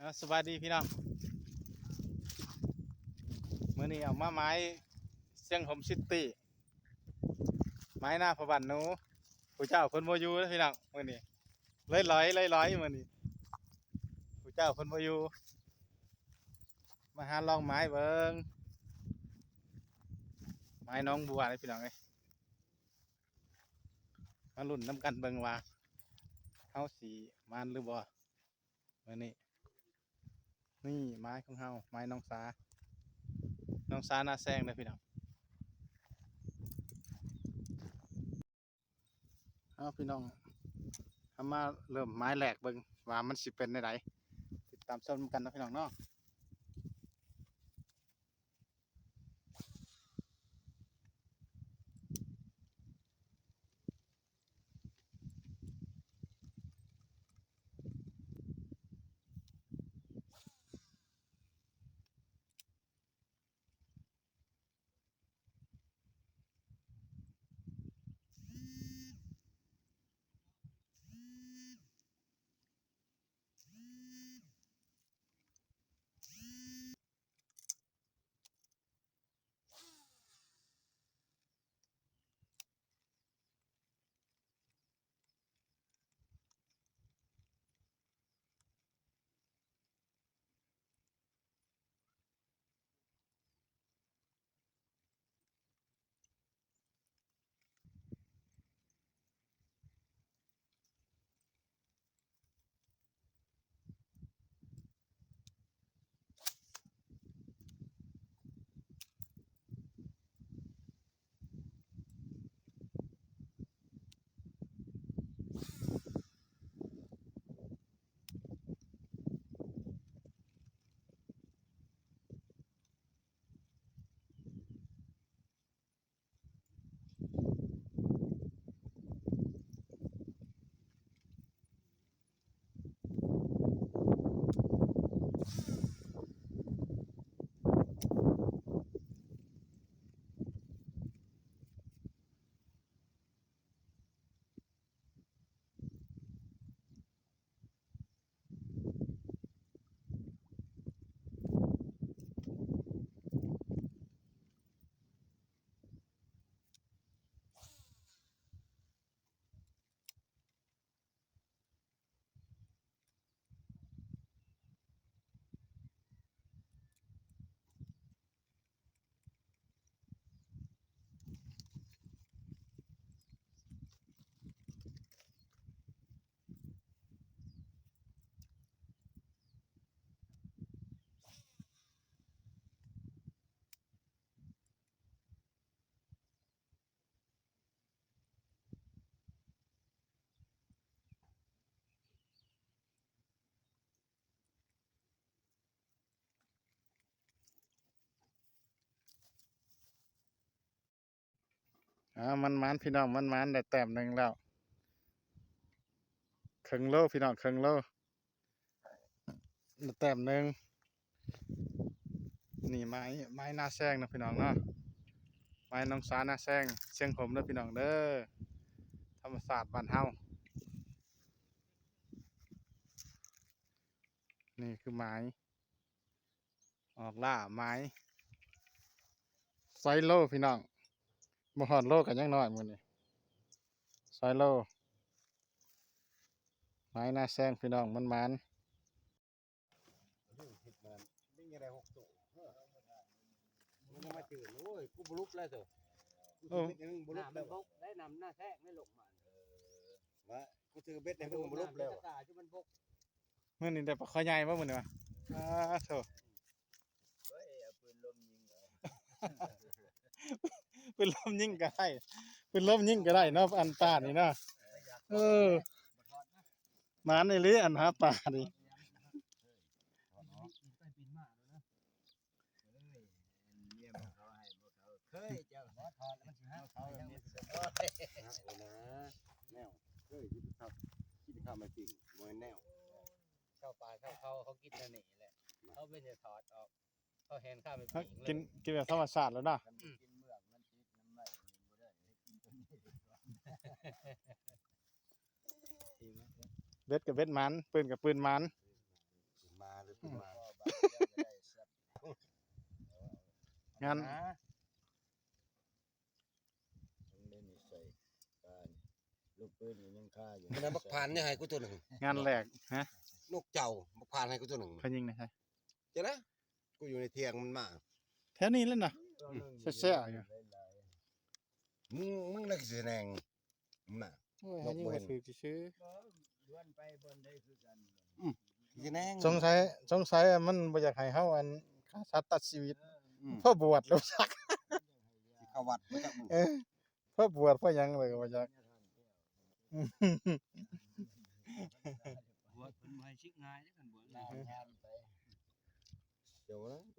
สวัสดีพี่น้องมื้อนี้เอามาไม้เสียงหมซิตี้ไม้หน้าพระบันหนูผู้เจ้าเพิ่นบ่อยู่เด้อพี่น้องมื้อนี้เลยลอยมื้อนี้ผู้เจ้าเพิ่นบ่อยู่มาหาลองไม้เบิ่งไม้น้องบัวนี่พี่น้องเอ้ยมาลุ้นนํกันเบิ่งว่าเฮาสิมานหรือบ่มื้อนี้นี่ไม้ของเฮาไม้น้องสาหน้าแซงเด้อพี่น้องพี่น้องทำมาเริ่มไม้แหลกเบิ่งว่ามันสิเป็นได้ไดติดตามชมกันนะพี่น้องเนาะมันพี่น้องมันได้แต้มหนึ่งแล้วครึ่งโลพี่น้องครึ่งโลได้แต้มหนึ่งนี่ไม้หน้าแซงนะพี่น้องเนาะไม้น้องสาหน้าแซงเชียงผมเด้อพี่น้องเด้อธรรมศาสตร์บ้านเฮานี่คือไม้ออกล่าไม้ไซโลพี่น้องบ่ฮอดโลกันยังน้อยมื้อนี้ไซโลไม้หน้าแซงพี่น้องมันนี่ยังไง6 ตัวมันมาจืดโอ้ยกูบลุกแล้วเถอะกูยังบลุกแล้วได้นำหน้าแทกไม่ลงมาว่ากูถือเบ็ดในเพิ่งบลุกแล้วมันบก มื้อนี้ได้ปลาคอใหญ่บ่มื้อนี้วะโธ่ เฮ้ยเอาปืนลมยิงเหรอ ปืนลมยิงก็ได้ปืนลมยิงก็ได้เนาะอันป่านี่เนาะหมานอีหลีอันหาป่านี่เฮ้ยเจ้าถอดมันสิฮะเขาแบบนี้แนวเฮ้ยคิดข้าวมาจริงมวยแนวเข้าป่าเข้าเขากินนั่นนี่แหละเขาไม่จะถอดออกเขาเห็นข้าวไปปิงเลยกินแบบธรรมชาติแล้วเนาะกินเมือกมันติดน้ำไหลบ่ได้กินตัวนี้ดีกว่าเบ็ดกับเบ็ดมันปืนกับปืนมันมาหรือ ขึ้นมา งั้น เล่นใส่การลูกปืนยังฆ่าอยู่ มันเอาบักพานเนี่ยให้กูตัวหนึ่ง งานแรกฮะ นกเจ้าบักพานให้กูตัวหนึ่ง เพิ่นยิงนะใช่ เจ้านะกูอยู่ในเทียงมันมา แถวนี้แล้วน่ะแซ่ๆอยู่ มึงเลิกแสดงน่ะ โอ้ยให้ยิงบ่ถูกซื่อ ล้วนไปบนได้คือกัน แสดง สงสัยมันบ่อยากให้เฮาอันฆ่าสัตว์ตัดชีวิตเพื่อบวชแล้วซัก เข้าวัดมาจากมึง เออเพื่อบวชเพื่อหยังเลยก็บ่จัก บวชเป็นไม้ชิกง่ายได้กันบวชลาทานไป เดี๋ยวนะไป